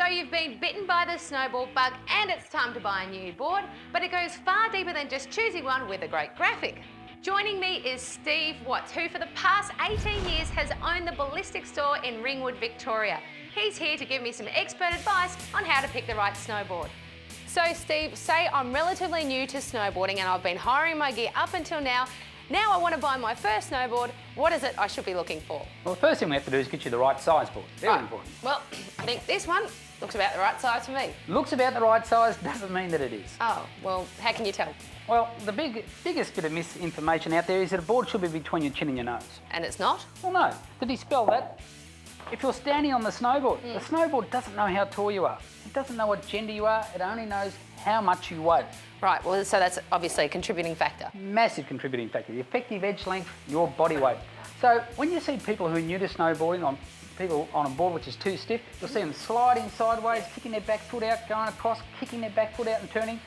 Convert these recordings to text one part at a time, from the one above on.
So you've been bitten by the snowboard bug and it's time to buy a new board, but it goes far deeper than just choosing one with a great graphic. Joining me is Steve Watts, who for the past 18 years has owned the Ballistyx store in Ringwood, Victoria. He's here to give me some expert advice on how to pick the right snowboard. So Steve, say I'm relatively new to snowboarding and I've been hiring my gear up until now. Now I want to buy my first snowboard. What is it I should be looking for? Well, the first thing we have to do is get you the right size board. Very important. Well, I think this one looks about the right size for me. Looks about the right size doesn't mean that it is. Oh, well, how can you tell? Well, the biggest bit of misinformation out there is that a board should be between your chin and your nose. And it's not? Well, no. To dispel that, if you're standing on the snowboard, the snowboard doesn't know how tall you are. It doesn't know what gender you are. It only knows how much you weigh. Right, well, so that's obviously a contributing factor. Massive contributing factor. The effective edge length, your body weight. So when you see people who are new to snowboarding, people on a board which is too stiff, you'll see them sliding sideways, kicking their back foot out, going across, kicking their back foot out and turning.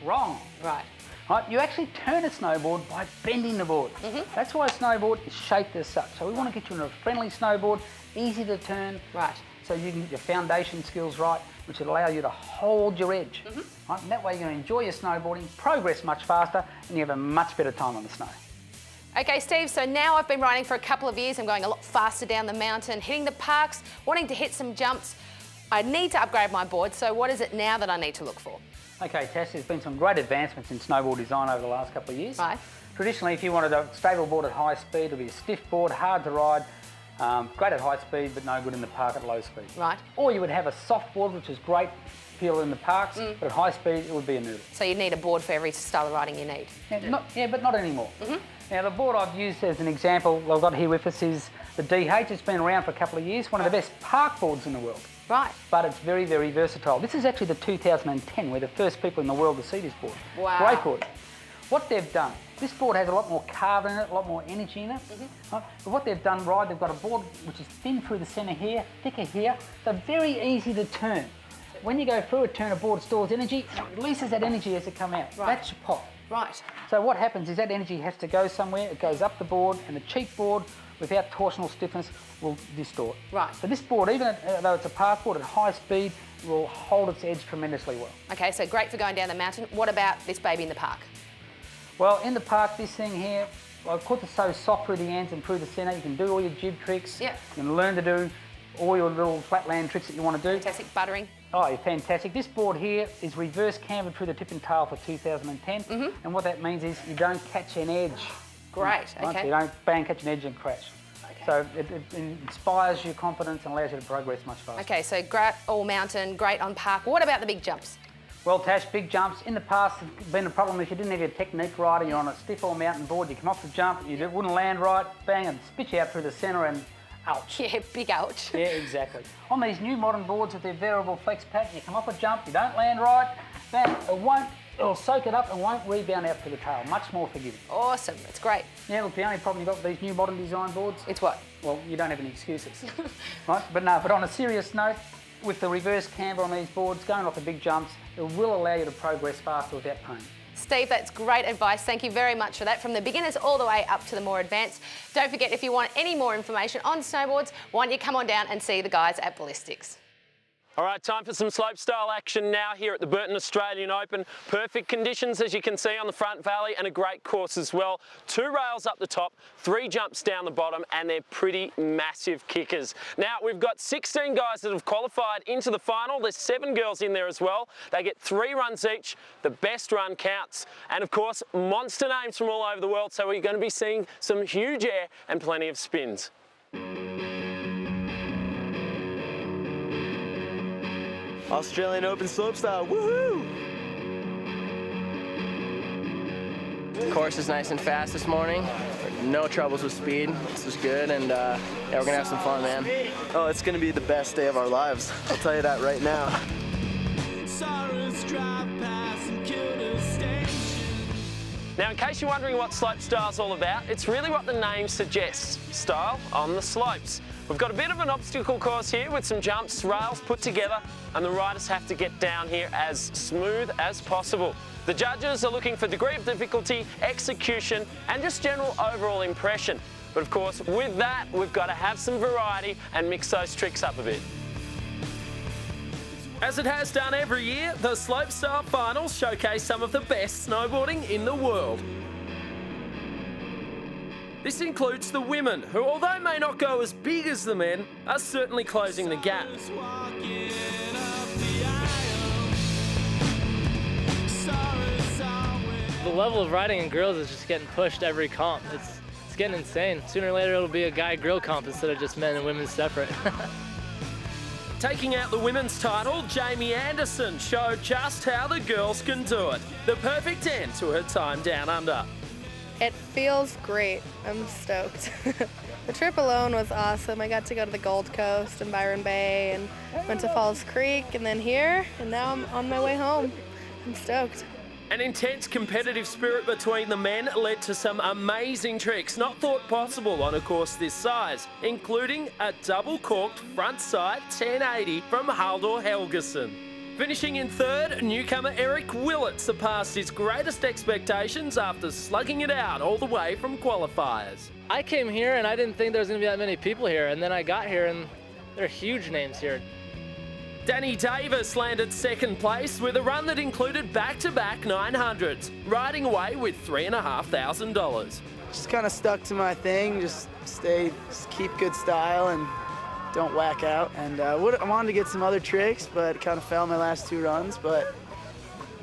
Wrong. Right. Right, you actually turn a snowboard by bending the board. That's why a snowboard is shaped as such. So we want to get you in a friendly snowboard, easy to turn. Right. So you can get your foundation skills right, which will allow you to hold your edge. Right? And that way you're going to enjoy your snowboarding, progress much faster, and you have a much better time on the snow. Okay, Steve, so now I've been riding for a couple of years. I'm going a lot faster down the mountain, hitting the parks, wanting to hit some jumps. I need to upgrade my board, so what is it now that I need to look for? Okay, Tash, there's been some great advancements in snowboard design over the last couple of years. Right. Traditionally, if you wanted a stable board at high speed, it would be a stiff board, hard to ride, great at high speed, but no good in the park at low speed. Right. Or you would have a soft board, which is great feel in the parks, but at high speed, it would be a noodle. So you need a board for every style of riding you need? Yeah, but not anymore. Now, the board I've used as an example, I've got here with us, is the DH. It's been around for a couple of years, one of the best park boards in the world. Right. But it's very, very versatile. This is actually the 2010. We're the first people in the world to see this board. Wow. Great board. What they've done, this board has a lot more carve in it, a lot more energy in it. Right? But what they've done right, they've got a board which is thin through the centre here, thicker here. They're very easy to turn. When you go through it, turn a board, stores energy, it releases that energy as it comes out. Right. That's your pop. Right. So what happens is that energy has to go somewhere, it goes up the board, and the cheap board without torsional stiffness will distort. Right. So this board, even though it's a park board at high speed, will hold its edge tremendously well. Okay, so great for going down the mountain. What about this baby in the park? Well, in the park, this thing here, because it's so soft through the ends and through the centre, you can do all your jib tricks. Yep. You can learn to do all your little flatland tricks that you want to do. Fantastic buttering. Oh, you're fantastic. This board here is reverse cambered through the tip and tail for 2010. And what that means is you don't catch an edge. Great, Right? okay. So you don't bang, catch an edge and crash. Okay. So it inspires your confidence and allows you to progress much faster. Okay, so great all mountain, great on park. What about the big jumps? Well, Tash, big jumps. In the past, it's been a problem if you didn't have your technique right and you're on a stiff all mountain board, you come off the jump, you wouldn't land right, bang, and spit you out through the centre and ouch. Yeah, big ouch. Yeah, exactly. On these new modern boards with their variable flex pattern, you come off a jump, you don't land right, bang, it'll soak it up and won't rebound out to the tail. Much more forgiving. Awesome, that's great. Yeah, look, the only problem you've got with these new modern design boards, It's what? well, you don't have any excuses. Right? But on a serious note, with the reverse camber on these boards, going off the big jumps, it will allow you to progress faster without pain. Steve, that's great advice. Thank you very much for that. From the beginners all the way up to the more advanced. Don't forget, if you want any more information on snowboards, why don't you come on down and see the guys at Ballistyx. All right, time for some slopestyle action now here at the Burton Australian Open. Perfect conditions, as you can see, on the front valley, and a great course as well. 2 rails up the top, 3 jumps down the bottom, and they're pretty massive kickers. Now, we've got 16 guys that have qualified into the final. There's 7 girls in there as well. They get 3 runs each. The best run counts. And of course, monster names from all over the world, so we're going to be seeing some huge air and plenty of spins. Australian Open Slopestyle, woohoo! The course is nice and fast this morning. No troubles with speed. This is good, and yeah, we're gonna have some fun, man. Oh, it's gonna be the best day of our lives. I'll tell you that right now. Now, in case you're wondering what slopestyle's all about, it's really what the name suggests, style on the slopes. We've got a bit of an obstacle course here with some jumps, rails put together, and the riders have to get down here as smooth as possible. The judges are looking for degree of difficulty, execution, and just general overall impression. But of course, with that, we've got to have some variety and mix those tricks up a bit. As it has done every year, the Slopestyle Finals showcase some of the best snowboarding in the world. This includes the women, who, although may not go as big as the men, are certainly closing the gap. The level of riding in girls is just getting pushed every comp. It's getting insane. Sooner or later it'll be a guy grill comp instead of just men and women separate. Taking out the women's title, Jamie Anderson showed just how the girls can do it. The perfect end to her time down under. It feels great. I'm stoked. The trip alone was awesome. I got to go to the Gold Coast and Byron Bay and went to Falls Creek and then here, and now I'm on my way home. I'm stoked. An intense competitive spirit between the men led to some amazing tricks not thought possible on a course this size, including a double-corked front-side 1080 from Haldor Helgeson. Finishing in third, newcomer Eric Willett surpassed his greatest expectations after slugging it out all the way from qualifiers. I came here and I didn't think there was going to be that many people here, and then I got here and there are huge names here. Danny Davis landed second place with a run that included back-to-back 900s, riding away with $3,500. Just kind of stuck to my thing, just keep good style and don't whack out. And I wanted to get some other tricks, but kind of failed my last two runs, but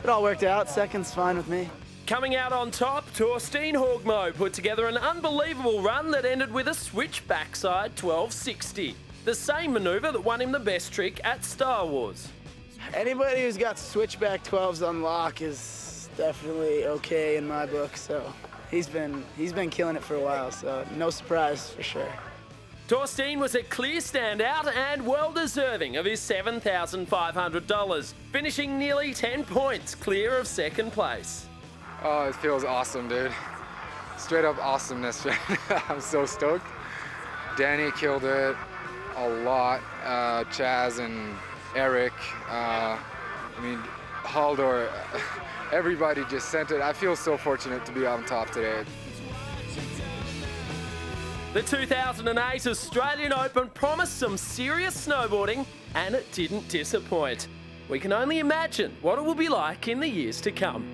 it all worked out. Second's fine with me. Coming out on top, Torstein Hogmo put together an unbelievable run that ended with a switch backside 1260. The same manoeuvre that won him the best trick at Star Wars. Anybody who's got switchback 12s on lock is definitely okay in my book, so he's been killing it for a while, so no surprise for sure. Torstein was a clear standout and well deserving of his $7,500, finishing nearly 10 points clear of second place. Oh, it feels awesome, dude. Straight up awesomeness. I'm so stoked. Danny killed it a lot. Chaz and Eric, Haldor, everybody just sent it. I feel so fortunate to be on top today. The 2008 Australian Open promised some serious snowboarding, and it didn't disappoint. We can only imagine what it will be like in the years to come.